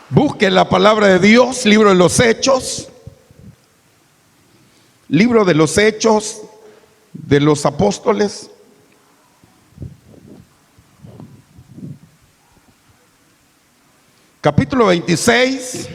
Busque la palabra de Dios, libro de los Hechos, libro de los Hechos de los Apóstoles. Capítulo 26.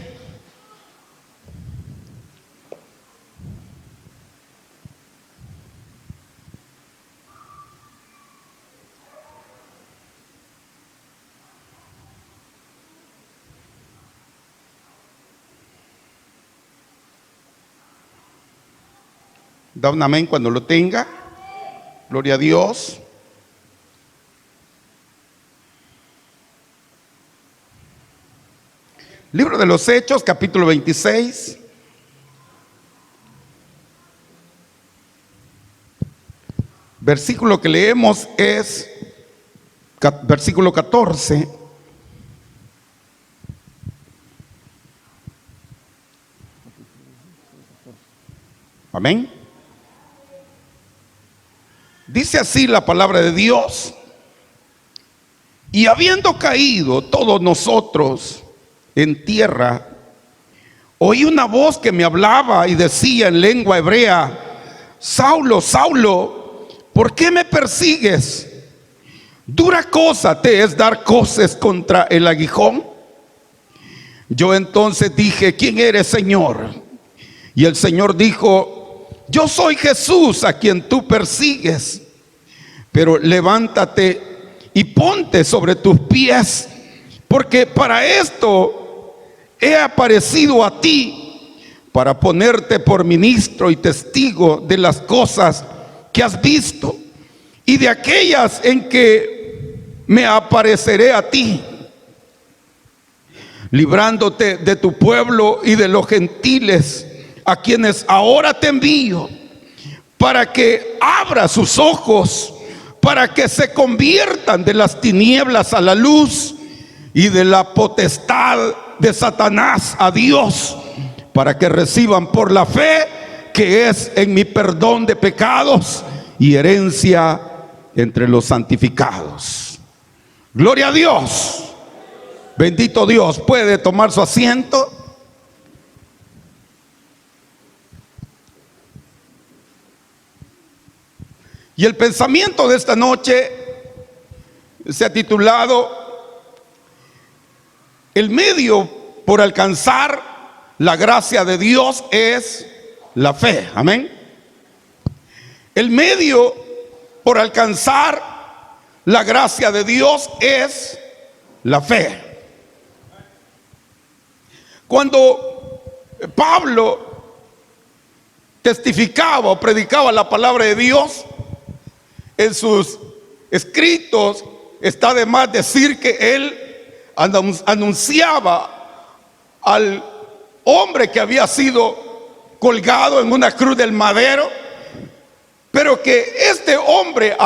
Da un amén cuando lo tenga. Gloria a Dios. Libro de los Hechos, capítulo 26. Versículo que leemos es versículo 14. Amén. Dice así la palabra de Dios: y habiendo caído todos nosotros en tierra, oí una voz que me hablaba y decía en lengua hebrea: Saulo, Saulo, ¿por qué me persigues? ¿Dura cosa te es dar coces contra el aguijón? Yo entonces dije: ¿quién eres, Señor? Y el Señor dijo: yo soy Jesús a quien tú persigues. Pero levántate y ponte sobre tus pies, porque para esto he aparecido a ti, para ponerte por ministro y testigo de las cosas que has visto y de aquellas en que me apareceré a ti, librándote de tu pueblo y de los gentiles, a quienes ahora te envío, para que abra sus ojos, para que se conviertan de las tinieblas a la luz y de la potestad de Satanás a Dios, para que reciban por la fe que es en mi perdón de pecados y herencia entre los santificados. Gloria a Dios. Bendito Dios. Puede tomar su asiento. Y el pensamiento de esta noche se ha titulado: el medio por alcanzar la gracia de Dios es la fe. Amén. El medio por alcanzar la gracia de Dios es la fe. Cuando Pablo testificaba o predicaba la palabra de Dios, en sus escritos está de más decir que él anunciaba al hombre que había sido colgado en una cruz del madero, pero que este hombre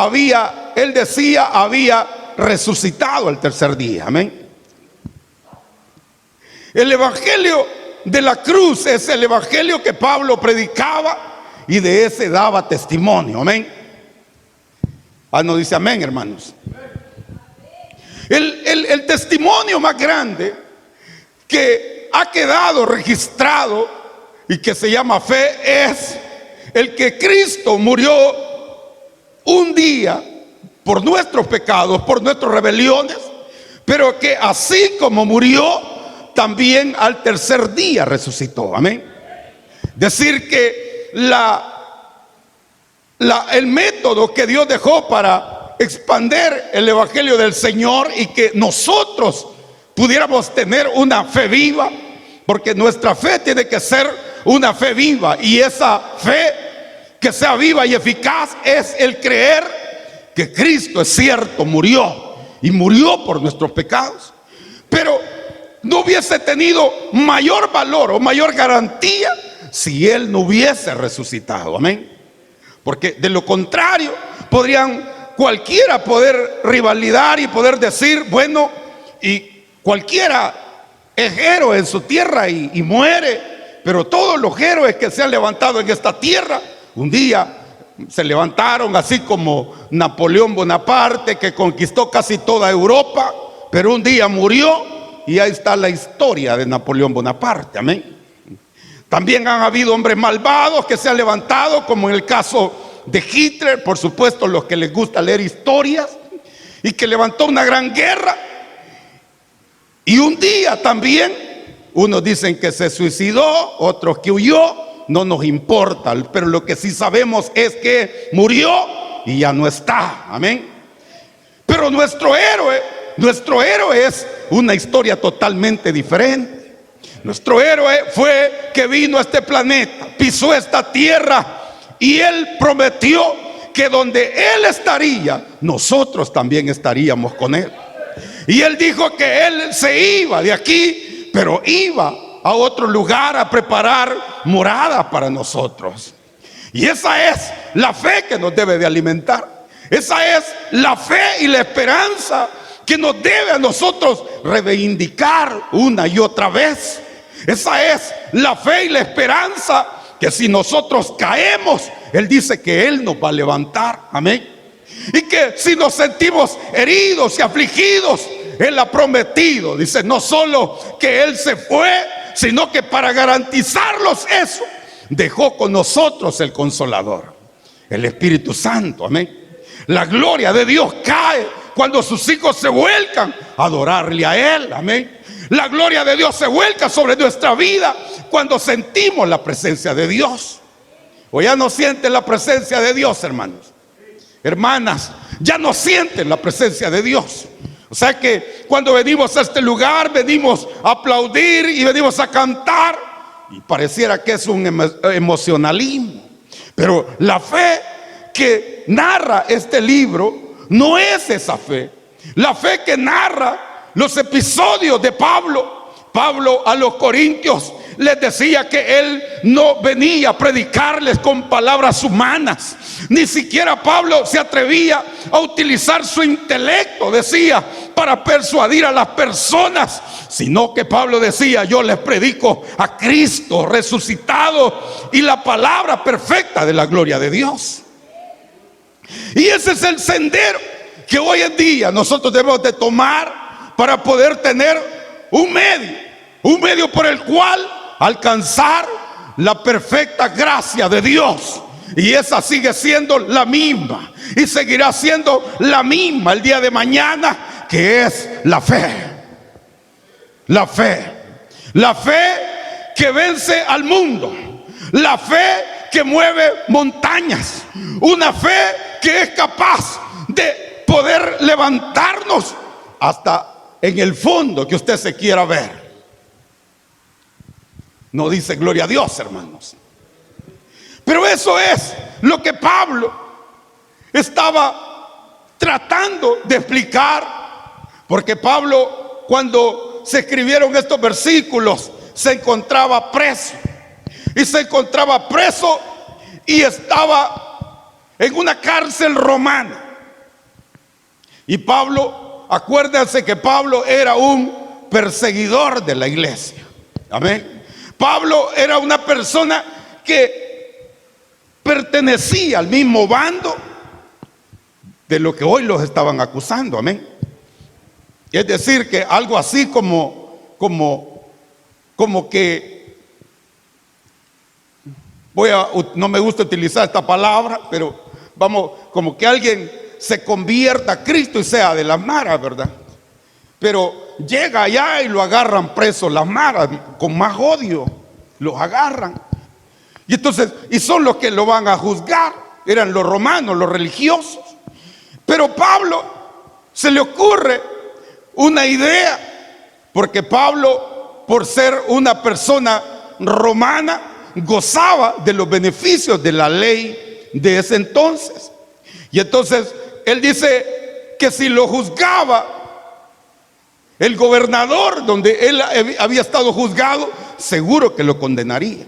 él decía, había resucitado al tercer día. Amén. El evangelio de la cruz es el evangelio que Pablo predicaba y de ese daba testimonio. Amén. No dice amén, hermanos. El testimonio más grande que ha quedado registrado y que se llama fe es el que Cristo murió un día por nuestros pecados, por nuestras rebeliones, pero que así como murió, también al tercer día resucitó. Amén. Decir que el método que Dios dejó para expandir el evangelio del Señor y que nosotros pudiéramos tener una fe viva, porque nuestra fe tiene que ser una fe viva, y esa fe que sea viva y eficaz es el creer que Cristo es cierto, murió y murió por nuestros pecados, pero no hubiese tenido mayor valor o mayor garantía si Él no hubiese resucitado. Amén. Porque de lo contrario podrían cualquiera poder rivalidar y poder decir: bueno, y cualquiera es héroe en su tierra y muere, pero todos los héroes que se han levantado en esta tierra un día se levantaron, así como Napoleón Bonaparte, que conquistó casi toda Europa, pero un día murió y ahí está la historia de Napoleón Bonaparte, amén. También han habido hombres malvados que se han levantado, como en el caso de Hitler, por supuesto, los que les gusta leer historias, y que levantó una gran guerra. Y un día también, unos dicen que se suicidó, otros que huyó, no nos importa, pero lo que sí sabemos es que murió y ya no está, amén. Pero nuestro héroe es una historia totalmente diferente. Nuestro héroe fue que vino a este planeta, pisó esta tierra y él prometió que donde él estaría, nosotros también estaríamos con él. Y él dijo que él se iba de aquí, pero iba a otro lugar a preparar morada para nosotros. Y esa es la fe que nos debe de alimentar. Esa es la fe y la esperanza que nos debe a nosotros reivindicar una y otra vez. Esa es la fe y la esperanza que si nosotros caemos, Él dice que Él nos va a levantar, amén. Y que si nos sentimos heridos y afligidos, Él ha prometido, dice, no solo que Él se fue, sino que para garantizarlos eso, dejó con nosotros el Consolador, el Espíritu Santo, amén. La gloria de Dios cae cuando sus hijos se vuelcan a adorarle a Él, amén. La gloria de Dios se vuelca sobre nuestra vida cuando sentimos la presencia de Dios. O ya no sienten la presencia de Dios, hermanos, hermanas, ya no sienten la presencia de Dios. O sea que cuando venimos a este lugar, venimos a aplaudir y venimos a cantar, y pareciera que es un emocionalismo. Pero la fe que narra este libro no es esa fe. La fe que narra los episodios de Pablo. Pablo a los corintios les decía que él no venía a predicarles con palabras humanas. Ni siquiera Pablo se atrevía a utilizar su intelecto, decía, para persuadir a las personas, sino que Pablo decía, yo les predico a Cristo resucitado y la palabra perfecta de la gloria de Dios. Y ese es el sendero que hoy en día nosotros debemos de tomar para poder tener un medio por el cual alcanzar la perfecta gracia de Dios. Y esa sigue siendo la misma y seguirá siendo la misma el día de mañana, que es la fe. La fe. La fe que vence al mundo. La fe que mueve montañas. Una fe que es capaz de poder levantarnos hasta en el fondo que usted se quiera ver. No dice gloria a Dios, hermanos. Pero eso es lo que Pablo estaba tratando de explicar. Porque Pablo, cuando se escribieron estos versículos, se encontraba preso. Y se encontraba preso y estaba en una cárcel romana. Y Pablo, acuérdense que Pablo era un perseguidor de la iglesia. Amén. Pablo era una persona que pertenecía al mismo bando de lo que hoy los estaban acusando. Amén. Es decir, que algo así como que no me gusta utilizar esta palabra, pero vamos, como que alguien se convierta a Cristo y sea de las maras, ¿verdad? Pero llega allá y lo agarran preso las maras, con más odio, los agarran. Y entonces, y son los que lo van a juzgar, eran los romanos, los religiosos. Pero Pablo se le ocurre una idea, porque Pablo, por ser una persona romana, gozaba de los beneficios de la ley de ese entonces. Y entonces él dice que si lo juzgaba el gobernador donde él había estado juzgado, seguro que lo condenaría.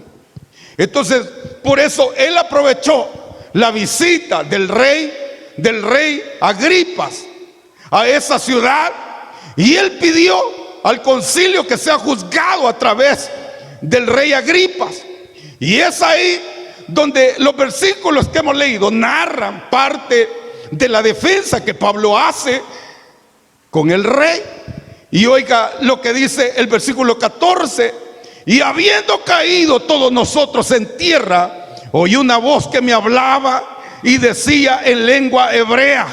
Entonces, por eso él aprovechó la visita del rey Agripas a esa ciudad, y él pidió al concilio que sea juzgado a través del rey Agripas. Y es ahí donde los versículos que hemos leído narran parte de la defensa que Pablo hace con el rey. Y oiga lo que dice el versículo 14: y habiendo caído todos nosotros en tierra, oí una voz que me hablaba y decía en lengua hebrea: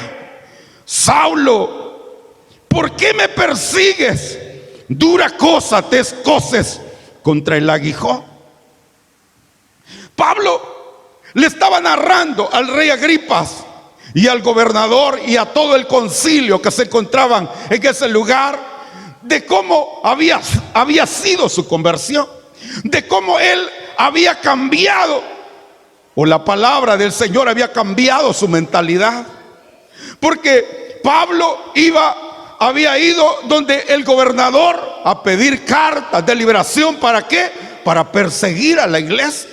Saulo, ¿por qué me persigues? Dura cosa te escoces contra el aguijón. Pablo le estaba narrando al rey Agripas y al gobernador y a todo el concilio que se encontraban en ese lugar, de cómo había sido su conversión, de cómo él había cambiado, o la palabra del Señor había cambiado su mentalidad. Porque Pablo había ido donde el gobernador a pedir cartas de liberación. ¿Para qué? Para perseguir a la iglesia.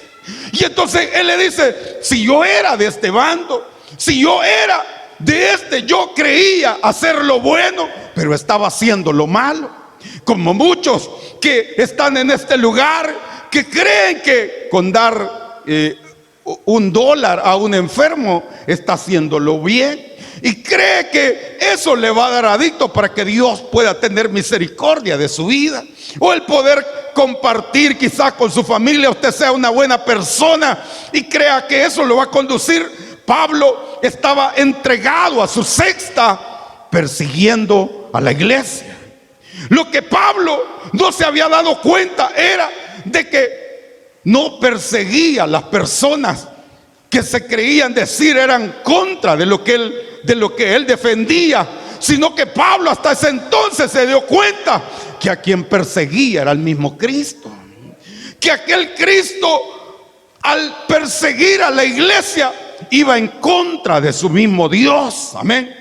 Y entonces él le dice: si yo era de este bando, si yo era de yo creía hacer lo bueno, pero estaba haciendo lo malo. Como muchos que están en este lugar, que creen que con dar $1 a un enfermo está haciéndolo bien, y cree que eso le va a dar adicto para que Dios pueda tener misericordia de su vida, o el poder compartir quizás con su familia. Usted sea una buena persona y crea que eso lo va a conducir. Pablo estaba entregado a su secta, persiguiendo a la iglesia. Lo que Pablo no se había dado cuenta era de que no perseguía a las personas que se creían decir eran contra de lo que él defendía, sino que Pablo hasta ese entonces se dio cuenta que a quien perseguía era el mismo Cristo, que aquel Cristo, al perseguir a la iglesia, iba en contra de su mismo Dios. Amén.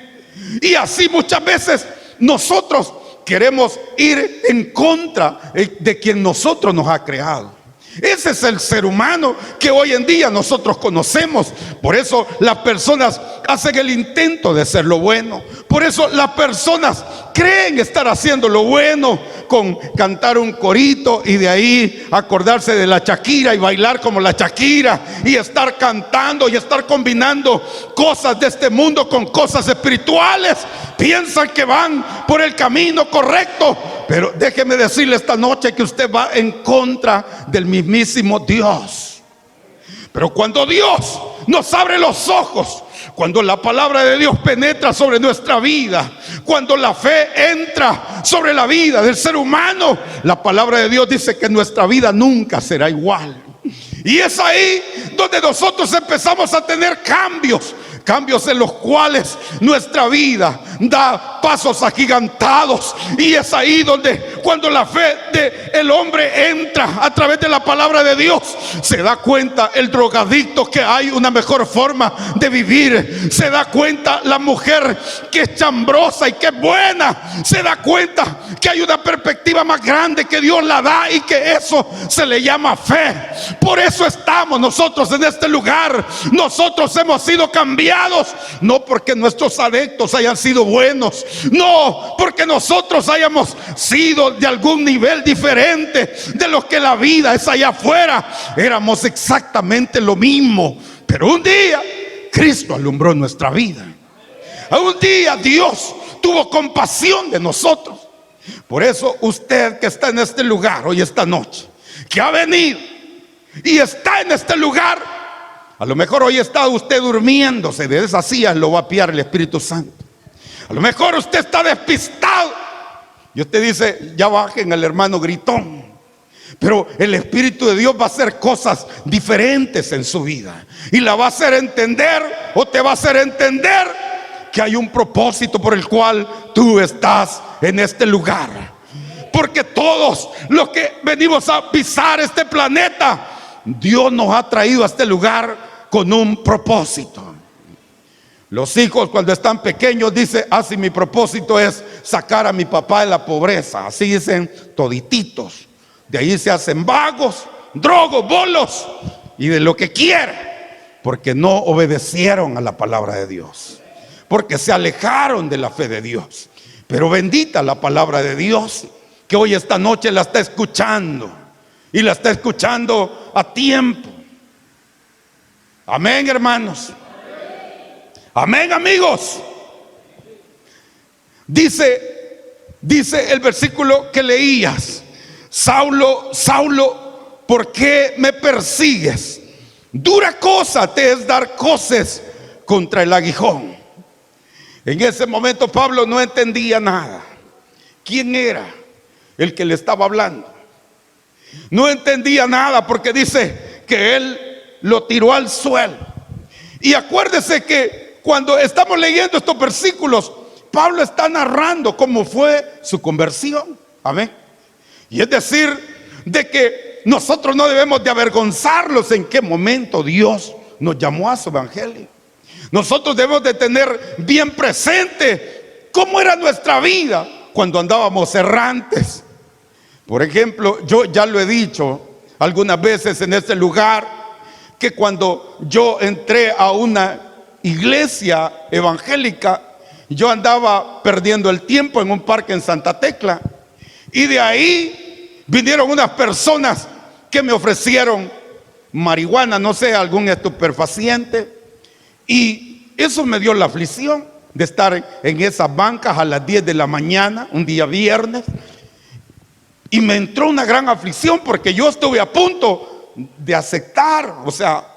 Y así muchas veces nosotros queremos ir en contra de quien nosotros nos ha creado. Ese es el ser humano que hoy en día nosotros conocemos. Por eso las personas hacen el intento de hacer lo bueno. Por eso las personas creen estar haciendo lo bueno con cantar un corito y de ahí acordarse de la Shakira y bailar como la Shakira y estar cantando y estar combinando cosas de este mundo con cosas espirituales. Piensan que van por el camino correcto, pero déjeme decirle esta noche que usted va en contra del mismísimo Dios. Pero cuando Dios nos abre los ojos, cuando la palabra de Dios penetra sobre nuestra vida, cuando la fe entra sobre la vida del ser humano, la palabra de Dios dice que nuestra vida nunca será igual. Y es ahí donde nosotros empezamos a tener cambios en los cuales nuestra vida da pasos agigantados. Y es ahí donde, cuando la fe del hombre entra a través de la palabra de Dios, se da cuenta el drogadicto que hay una mejor forma de vivir. Se da cuenta la mujer que es chambrosa y que es buena. Se da cuenta que hay una perspectiva más grande que Dios la da, y que eso se le llama fe. Por eso estamos nosotros en este lugar. Nosotros hemos sido cambiados, no porque nuestros adeptos hayan sido buenos, no porque nosotros hayamos sido de algún nivel diferente de lo que la vida es allá afuera. Éramos exactamente lo mismo, pero un día Cristo alumbró nuestra vida. Un día Dios tuvo compasión de nosotros. Por eso usted que está en este lugar hoy, esta noche, que ha venido y está en este lugar, a lo mejor hoy está usted durmiéndose, de esas sillas lo va a pillar el Espíritu Santo. A lo mejor usted está despistado y usted dice: ya bajen al hermano gritón. Pero el Espíritu de Dios va a hacer cosas diferentes en su vida, y la va a hacer entender, o te va a hacer entender, que hay un propósito por el cual tú estás en este lugar. Porque todos los que venimos a pisar este planeta, Dios nos ha traído a este lugar con un propósito. Los hijos, cuando están pequeños, dicen: si mi propósito es sacar a mi papá de la pobreza. Así dicen todititos. De ahí se hacen vagos, drogos, bolos y de lo que quieran, porque no obedecieron a la palabra de Dios, porque se alejaron de la fe de Dios. Pero bendita la palabra de Dios, que hoy esta noche la está escuchando, y la está escuchando a tiempo. Amén, hermanos. Amén, amigos. Dice dice el versículo que leías: Saulo, Saulo, ¿por qué me persigues? Dura cosa te es dar coces contra el aguijón. En ese momento Pablo no entendía nada. ¿Quién era el que le estaba hablando? No entendía nada, porque dice que él lo tiró al suelo. Y acuérdese que cuando estamos leyendo estos versículos, Pablo está narrando cómo fue su conversión. Amén. Y es decir, de que nosotros no debemos de avergonzarnos en qué momento Dios nos llamó a su evangelio. Nosotros debemos de tener bien presente cómo era nuestra vida cuando andábamos errantes. Por ejemplo, yo ya lo he dicho algunas veces en este lugar, que cuando yo entré a una iglesia evangélica, yo andaba perdiendo el tiempo en un parque en Santa Tecla, y de ahí vinieron unas personas que me ofrecieron marihuana, no sé, algún estupefaciente, y eso me dio la aflicción de estar en esas bancas a las 10 de la mañana, un día viernes. Y me entró una gran aflicción, porque yo estuve a punto de aceptar, o sea,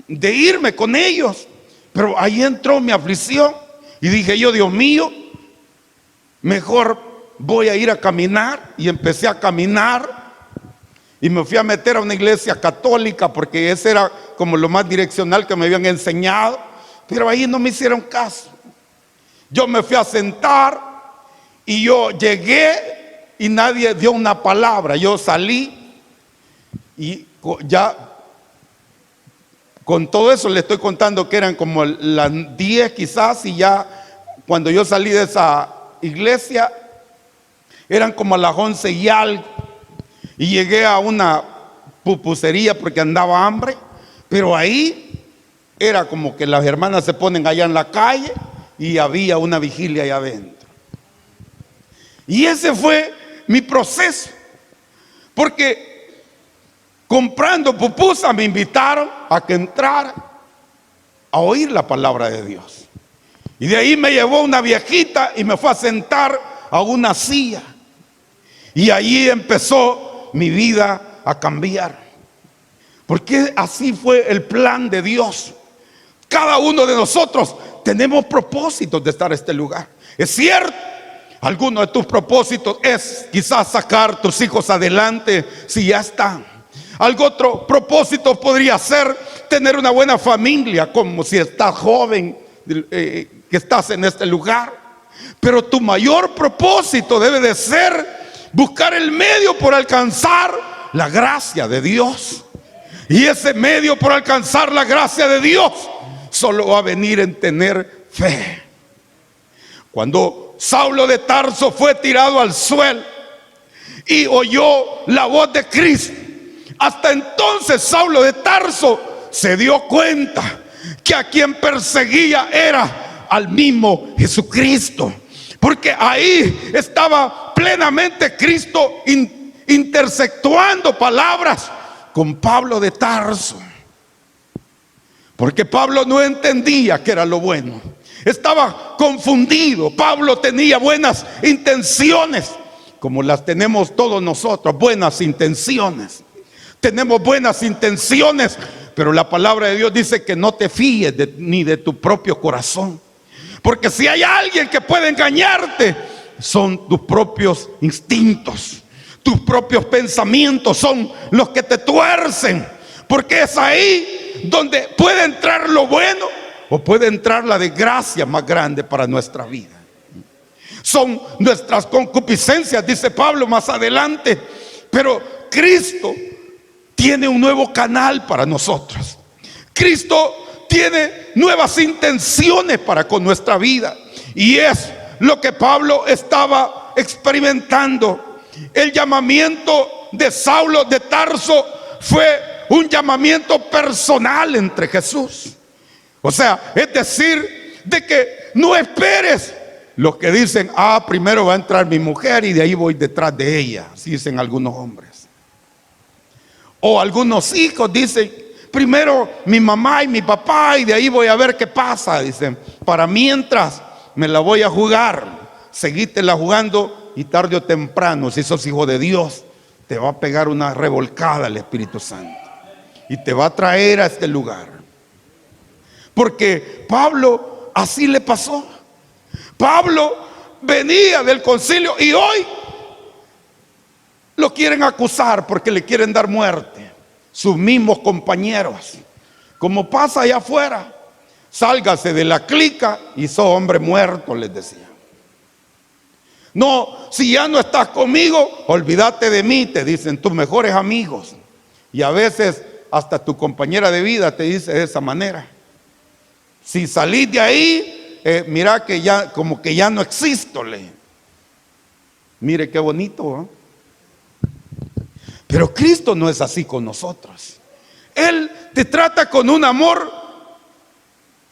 de irme con ellos. Pero ahí entró mi aflicción y dije yo: Dios mío, mejor voy a ir a caminar. Y empecé a caminar y me fui a meter a una iglesia católica, porque ese era como lo más direccional que me habían enseñado. Pero ahí no me hicieron caso. Yo me fui a sentar y yo llegué y nadie dio una palabra. Yo salí y ya con todo eso le estoy contando que eran como las 10 quizás, y ya cuando yo salí de esa iglesia eran como a las 11 y algo, y llegué a una pupusería porque andaba hambre. Pero ahí era como que las hermanas se ponen allá en la calle y había una vigilia allá adentro. Y ese fue mi proceso, porque comprando pupusas me invitaron a que entrara a oír la palabra de Dios. Y de ahí me llevó una viejita y me fue a sentar a una silla, y allí empezó mi vida a cambiar, porque así fue el plan de Dios. Cada uno de nosotros tenemos propósitos de estar en este lugar. Es cierto, alguno de tus propósitos es quizás sacar tus hijos adelante si ya están. Algo otro propósito podría ser tener una buena familia, como si estás joven, que estás en este lugar. Pero tu mayor propósito debe de ser buscar el medio por alcanzar la gracia de Dios. Y ese medio por alcanzar la gracia de Dios solo va a venir en tener fe. Cuando Saulo de Tarso fue tirado al suelo y oyó la voz de Cristo, hasta entonces Saulo de Tarso se dio cuenta que a quien perseguía era al mismo Jesucristo, porque ahí estaba plenamente Cristo interceptuando palabras con Pablo de Tarso. Porque Pablo no entendía qué era lo bueno. Estaba confundido. Pablo tenía buenas intenciones, como las tenemos todos nosotros, buenas intenciones. Tenemos buenas intenciones, pero la palabra de Dios dice que no te fíes ni de tu propio corazón. Porque si hay alguien que puede engañarte, son tus propios instintos, tus propios pensamientos son los que te tuercen. Porque es ahí donde puede entrar lo bueno o puede entrar la desgracia más grande para nuestra vida. Son nuestras concupiscencias, dice Pablo más adelante. Pero Cristo tiene un nuevo canal para nosotros. Cristo tiene nuevas intenciones para con nuestra vida. Y es lo que Pablo estaba experimentando. El llamamiento de Saulo de Tarso fue un llamamiento personal entre Jesús. O sea, es decir, de que no esperes los que dicen: primero va a entrar mi mujer y de ahí voy detrás de ella. Así dicen algunos hombres. O algunos hijos dicen: primero mi mamá y mi papá y de ahí voy a ver qué pasa. Dicen: para mientras me la voy a jugar, seguítela jugando y tarde o temprano, si sos hijo de Dios, te va a pegar una revolcada el Espíritu Santo y te va a traer a este lugar. Porque Pablo así le pasó. Pablo venía del concilio y hoy lo quieren acusar porque le quieren dar muerte. Sus mismos compañeros. Como pasa allá afuera, sálgase de la clica y sos hombre muerto, les decía. No, si ya no estás conmigo, olvídate de mí, te dicen tus mejores amigos. Y a veces hasta tu compañera de vida te dice de esa manera. Si salís de ahí, mira que ya, como que ya no existo, mire qué bonito, ¿eh? Pero Cristo no es así con nosotros. Él te trata con un amor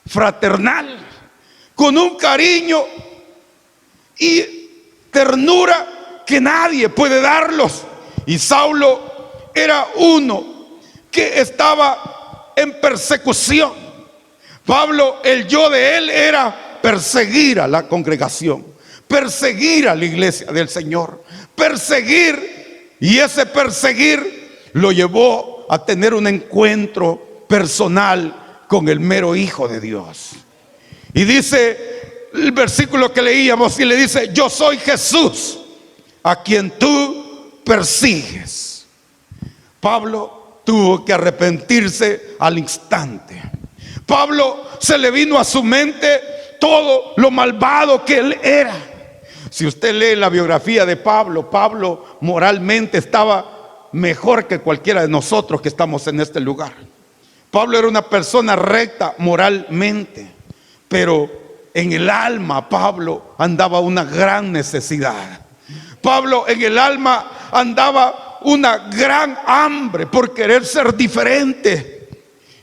fraternal, con un cariño y ternura que nadie puede darlos. Y Saulo era uno que estaba en persecución. Pablo, el yo de él era perseguir a la congregación, perseguir a la iglesia del Señor, perseguir, y ese perseguir lo llevó a tener un encuentro personal con el mero Hijo de Dios. Y dice el versículo que leíamos, y le dice: yo soy Jesús a quien tú persigues. Pablo tuvo que arrepentirse al instante. Pablo se le vino a su mente todo lo malvado que él era. Si usted lee la biografía de Pablo, Pablo moralmente estaba mejor que cualquiera de nosotros que estamos en este lugar. Pablo era una persona recta moralmente, pero en el alma Pablo andaba una gran necesidad. Pablo en el alma andaba una gran hambre por querer ser diferente.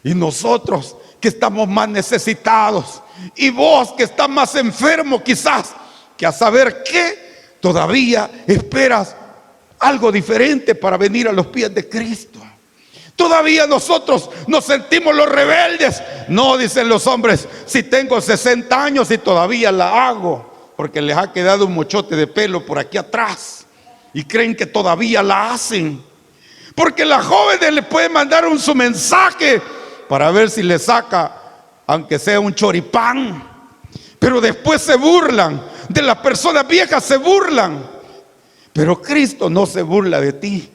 Y nosotros que estamos más necesitados, y vos que estás más enfermo quizás, que a saber qué, todavía esperas algo diferente para venir a los pies de Cristo. Todavía nosotros nos sentimos los rebeldes. No, dicen los hombres, si tengo 60 años y todavía la hago, porque les ha quedado un mochote de pelo por aquí atrás y creen que todavía la hacen. Porque las jóvenes le pueden mandar su mensaje para ver si le saca, aunque sea un choripán, pero después se burlan de las personas viejas, se burlan. Pero Cristo no se burla de ti.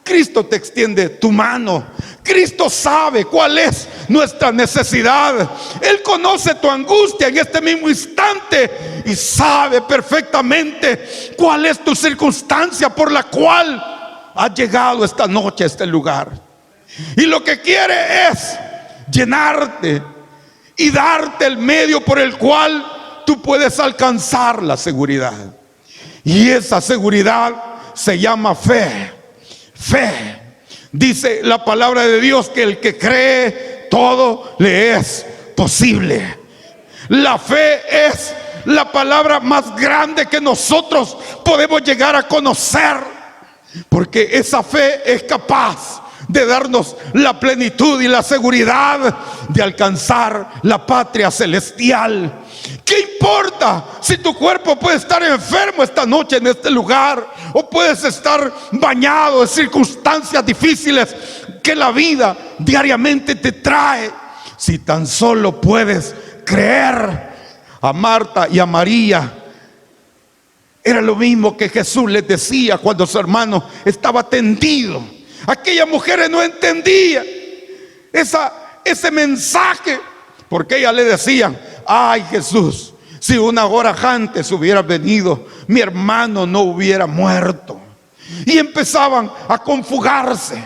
Cristo te extiende tu mano. Cristo sabe cuál es nuestra necesidad. Él conoce tu angustia en este mismo instante y sabe perfectamente cuál es tu circunstancia por la cual has llegado esta noche a este lugar. Y lo que quiere es llenarte y darte el medio por el cual tú puedes alcanzar la seguridad. Y esa seguridad se llama fe. Fe. Dice la palabra de Dios que el que cree, todo le es posible. La fe es la palabra más grande que nosotros podemos llegar a conocer, porque esa fe es capaz de darnos la plenitud y la seguridad de alcanzar la patria celestial. ¿Qué importa si tu cuerpo puede estar enfermo esta noche en este lugar, o puedes estar bañado en circunstancias difíciles que la vida diariamente te trae? Si tan solo puedes creer. A Marta y a María era lo mismo que Jesús les decía cuando su hermano estaba tendido. Aquellas mujeres no entendían ese mensaje, porque ellas le decían: ay, Jesús, si una hora antes hubieras venido, mi hermano no hubiera muerto. Y empezaban a confugarse,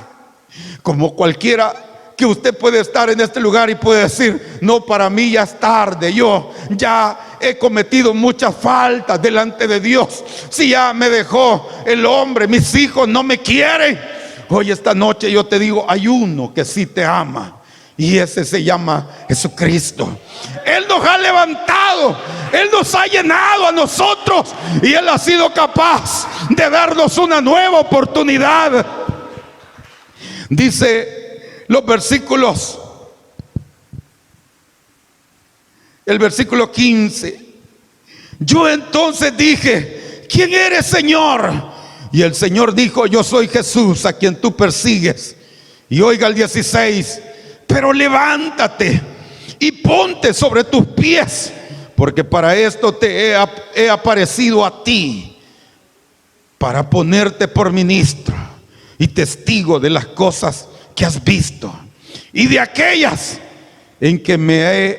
como cualquiera que usted puede estar en este lugar y puede decir: no, para mí ya es tarde, yo ya he cometido muchas faltas delante de Dios. Si ya me dejó el hombre, mis hijos no me quieren. Hoy esta noche yo te digo, hay uno que sí te ama, y ese se llama Jesucristo. Él nos ha levantado, Él nos ha llenado a nosotros, y Él ha sido capaz de darnos una nueva oportunidad. Dice los versículos, el versículo 15: yo entonces dije: ¿quién eres, Señor? Y el Señor dijo: yo soy Jesús a quien tú persigues. Y oiga el 16: pero levántate y ponte sobre tus pies, porque para esto te he aparecido a ti, para ponerte por ministro y testigo de las cosas que has visto y de aquellas en que me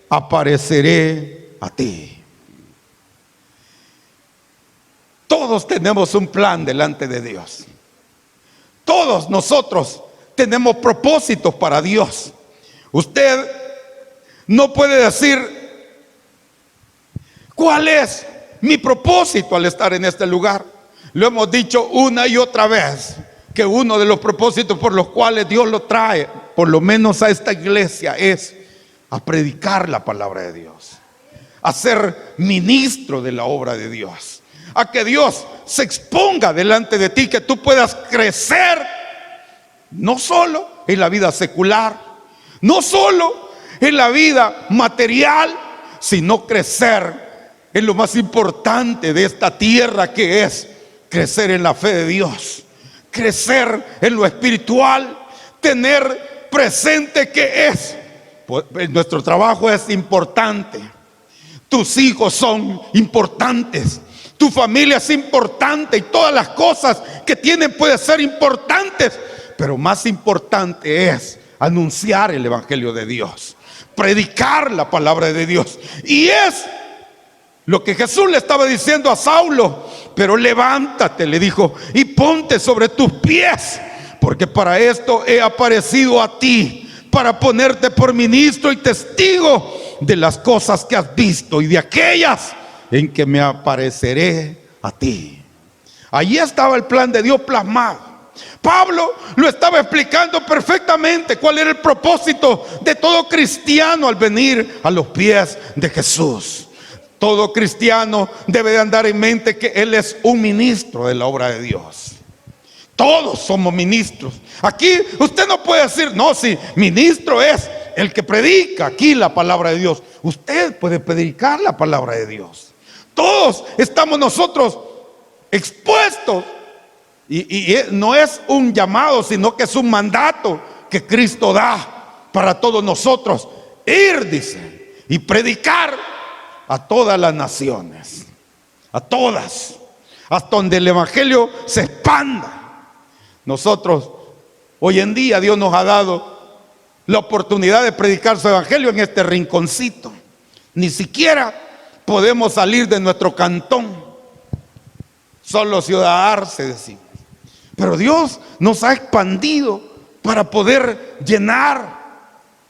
apareceré a ti. Todos tenemos un plan delante de Dios. Todos nosotros tenemos propósitos para Dios. Usted no puede decir: ¿cuál es mi propósito al estar en este lugar? Lo hemos dicho una y otra vez, que uno de los propósitos por los cuales Dios lo trae, por lo menos a esta iglesia, es a predicar la palabra de Dios, a ser ministro de la obra de Dios, a que Dios se exponga delante de ti, que tú puedas crecer, no solo en la vida secular, no solo en la vida material, sino crecer en lo más importante de esta tierra, que es crecer en la fe de Dios, crecer en lo espiritual, tener presente que nuestro trabajo es importante, tus hijos son importantes, tu familia es importante, y todas las cosas que tienen pueden ser importantes, pero más importante es anunciar el evangelio de Dios, predicar la palabra de Dios. Y es lo que Jesús le estaba diciendo a Saulo: pero levántate, le dijo, y ponte sobre tus pies, porque para esto he aparecido a ti, para ponerte por ministro y testigo de las cosas que has visto y de aquellas en que me apareceré a ti. Allí estaba el plan de Dios plasmado. Pablo lo estaba explicando perfectamente cuál era el propósito de todo cristiano al venir a los pies de Jesús. Todo cristiano debe de andar en mente que él es un ministro de la obra de Dios. Todos somos ministros. Aquí usted no puede decir: no, si ministro es el que predica aquí la palabra de Dios. Usted puede predicar la palabra de Dios. Todos estamos nosotros expuestos. Y no es un llamado, sino que es un mandato que Cristo da para todos nosotros: ir, dice, y predicar a todas las naciones, a todas, hasta donde el evangelio se expanda. Nosotros, hoy en día, Dios nos ha dado la oportunidad de predicar su evangelio en este rinconcito. Ni siquiera podemos salir de nuestro cantón, solo Ciudad Arce, decimos. Pero Dios nos ha expandido para poder llenar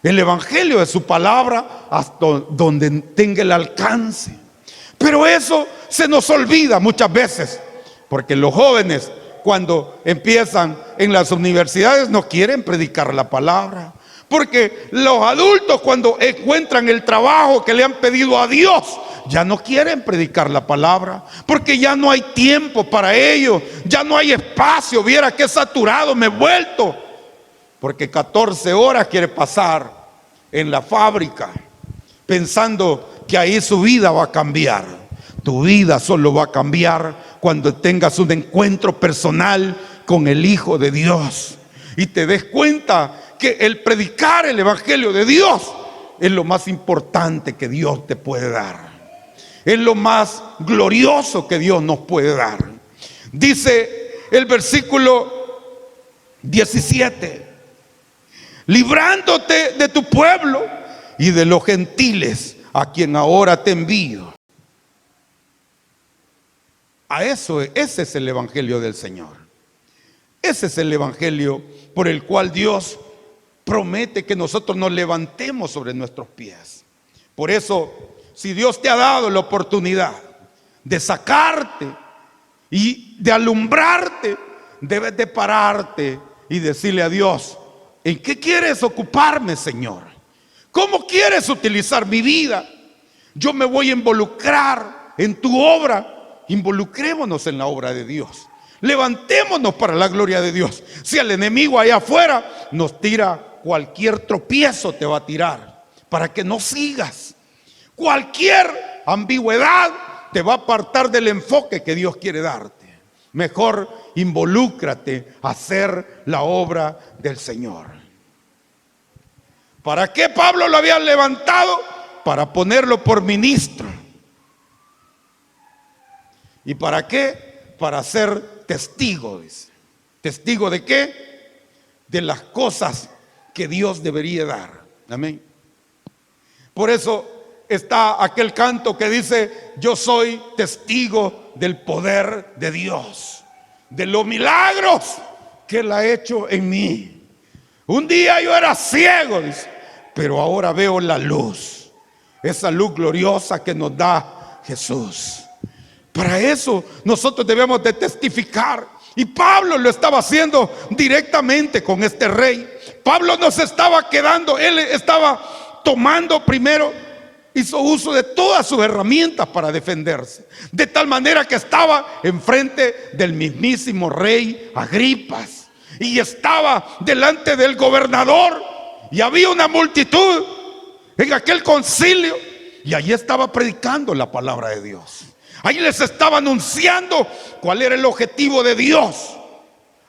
el evangelio de su palabra hasta donde tenga el alcance. Pero eso se nos olvida muchas veces, porque los jóvenes, cuando empiezan en las universidades, no quieren predicar la palabra, porque los adultos, cuando encuentran el trabajo que le han pedido a Dios, ya no quieren predicar la palabra, porque ya no hay tiempo para ello, ya no hay espacio. Viera qué saturado me he vuelto, porque 14 horas quiere pasar en la fábrica, pensando que ahí su vida va a cambiar. Tu vida solo va a cambiar cuando tengas un encuentro personal con el Hijo de Dios y te des cuenta que el predicar el evangelio de Dios es lo más importante que Dios te puede dar. Es lo más glorioso que Dios nos puede dar. Dice el versículo 17: librándote de tu pueblo y de los gentiles, a quien ahora te envío. Ese es el evangelio del Señor. Ese es el evangelio por el cual Dios promete que nosotros nos levantemos sobre nuestros pies. Por eso, si Dios te ha dado la oportunidad de sacarte y de alumbrarte, debes de pararte y decirle a Dios: ¿en qué quieres ocuparme, Señor? ¿Cómo quieres utilizar mi vida? Yo me voy a involucrar en tu obra. Involucrémonos en la obra de Dios. Levantémonos para la gloria de Dios. Si el enemigo allá afuera nos tira cualquier tropiezo, te va a tirar para que no sigas. Cualquier ambigüedad te va a apartar del enfoque que Dios quiere darte. Mejor involúcrate a hacer la obra del Señor. ¿Para qué Pablo lo había levantado? Para ponerlo por ministro. ¿Y para qué? Para ser testigo, dice. ¿Testigo de qué? De las cosas que Dios debería dar. Amén. Por eso está aquel canto que dice: yo soy testigo del poder de Dios, de los milagros que Él ha hecho en mí. Un día yo era ciego, dice, pero ahora veo la luz, esa luz gloriosa que nos da Jesús. Para eso nosotros debemos de testificar. Y Pablo lo estaba haciendo directamente con este rey. Pablo no se estaba quedando, él estaba tomando primero, hizo uso de todas sus herramientas para defenderse. De tal manera que estaba enfrente del mismísimo rey Agripas. Y estaba delante del gobernador. Y había una multitud en aquel concilio. Y allí estaba predicando la palabra de Dios. Ahí les estaba anunciando cuál era el objetivo de Dios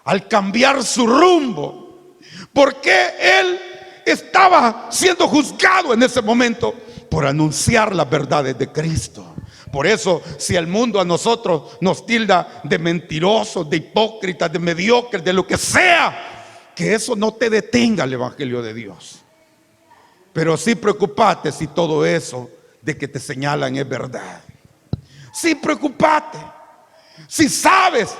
al cambiar su rumbo. Porque él estaba siendo juzgado en ese momento por anunciar las verdades de Cristo. Por eso, si el mundo a nosotros nos tilda de mentirosos, de hipócritas, de mediocres, de lo que sea, que eso no te detenga el evangelio de Dios. Pero sí preocupate si todo eso de que te señalan es verdad. Sí preocupate si sabes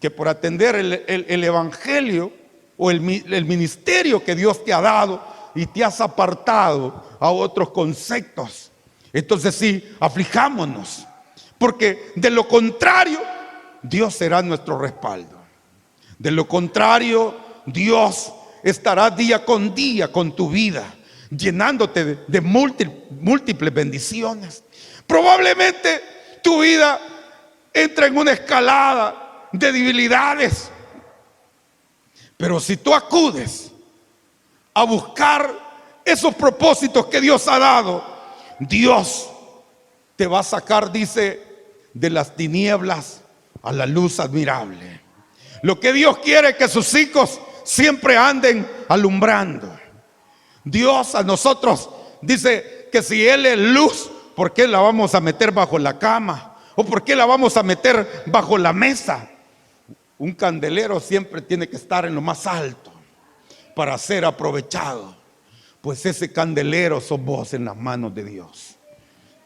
que por atender el evangelio o el ministerio que Dios te ha dado y te has apartado a otros conceptos, entonces sí, aflijámonos, porque de lo contrario Dios será nuestro respaldo. De lo contrario, Dios estará día con día con tu vida, llenándote de múltiples bendiciones. Probablemente tu vida entra en una escalada de debilidades, pero si tú acudes a buscar esos propósitos que Dios ha dado, Dios te va a sacar, dice, de las tinieblas a la luz admirable. Lo que Dios quiere es que sus hijos siempre anden alumbrando. Dios a nosotros dice que si Él es luz, ¿por qué la vamos a meter bajo la cama? ¿O por qué la vamos a meter bajo la mesa? Un candelero siempre tiene que estar en lo más alto para ser aprovechado. Pues ese candelero sos vos en las manos de Dios.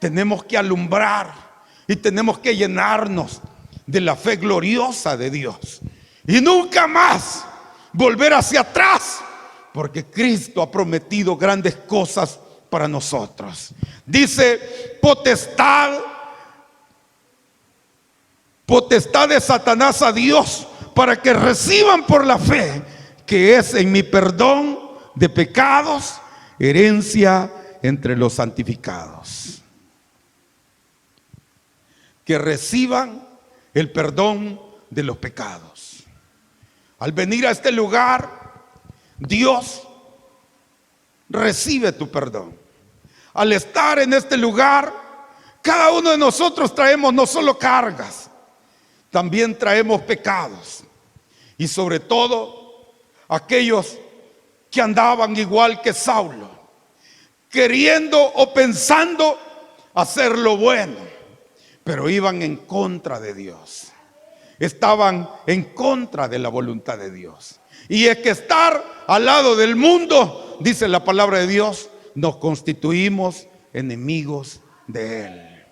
Tenemos que alumbrar y tenemos que llenarnos de la fe gloriosa de Dios. Y nunca más volver hacia atrás, porque Cristo ha prometido grandes cosas para nosotros. Dice: potestad de Satanás a Dios, para que reciban por la fe que es en mi perdón de pecados, herencia entre los santificados. Que reciban el perdón de los pecados. Al venir a este lugar, Dios recibe tu perdón. Al estar en este lugar, cada uno de nosotros traemos no solo cargas, también traemos pecados. Y sobre todo, aquellos que andaban igual que Saulo, queriendo o pensando hacer lo bueno, pero iban en contra de Dios. Estaban en contra de la voluntad de Dios. Y es que estar al lado del mundo, dice la palabra de Dios, nos constituimos enemigos de Él.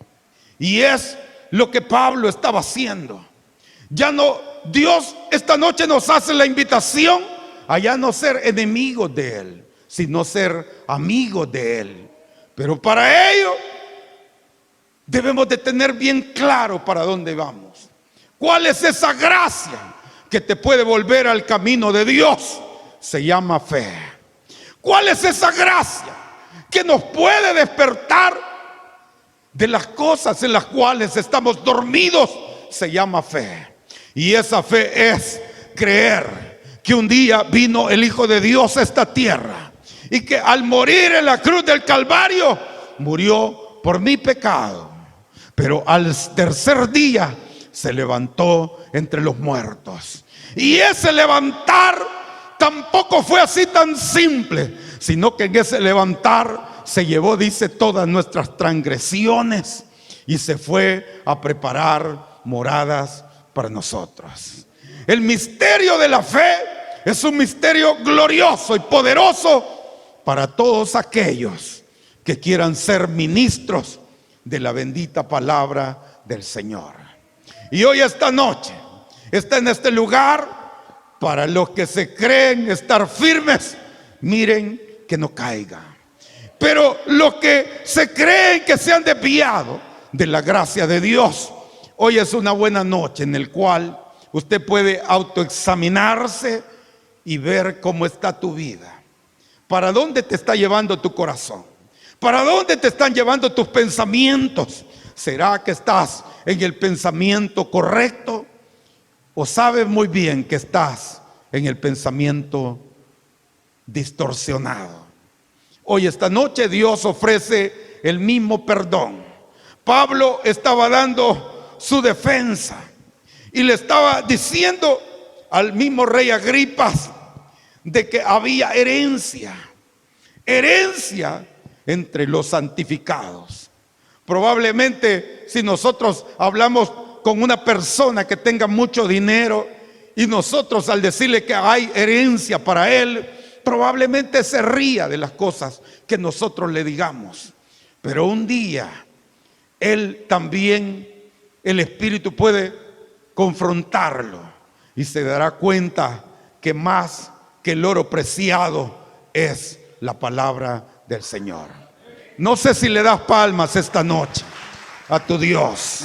Y es lo que Pablo estaba haciendo. Ya no, Dios esta noche nos hace la invitación a ya no ser enemigos de Él, sino ser amigos de Él. Pero para ello debemos de tener bien claro para dónde vamos. ¿Cuál es esa gracia que te puede volver al camino de Dios? Se llama fe. ¿Cuál es esa gracia que nos puede despertar de las cosas en las cuales estamos dormidos? Se llama fe. Y esa fe es creer que un día vino el Hijo de Dios a esta tierra y que al morir en la cruz del Calvario murió por mi pecado pero al tercer día se levantó entre los muertos. Y ese levantar tampoco fue así tan simple, sino que en ese levantar se llevó, dice, todas nuestras transgresiones y se fue a preparar moradas para nosotros. El misterio de la fe es un misterio glorioso y poderoso para todos aquellos que quieran ser ministros de la bendita palabra del Señor. Y hoy, esta noche, está en este lugar para los que se creen estar firmes. Miren que no caigan. Pero los que se creen que se han desviado de la gracia de Dios, hoy es una buena noche en el cual usted puede autoexaminarse y ver cómo está tu vida. ¿Para dónde te está llevando tu corazón? ¿Para dónde te están llevando tus pensamientos? ¿Será que estás en el pensamiento correcto? ¿O sabes muy bien que estás en el pensamiento distorsionado? Hoy, esta noche, Dios ofrece el mismo perdón. Pablo estaba dando su defensa y le estaba diciendo al mismo rey Agripas de que había herencia entre los santificados. Probablemente, si nosotros hablamos con una persona que tenga mucho dinero y nosotros, al decirle que hay herencia para él, probablemente se ría de las cosas que nosotros le digamos. Pero un día él también, el Espíritu puede confrontarlo y se dará cuenta que más que el oro preciado es la palabra del Señor. No sé si le das palmas esta noche a tu Dios.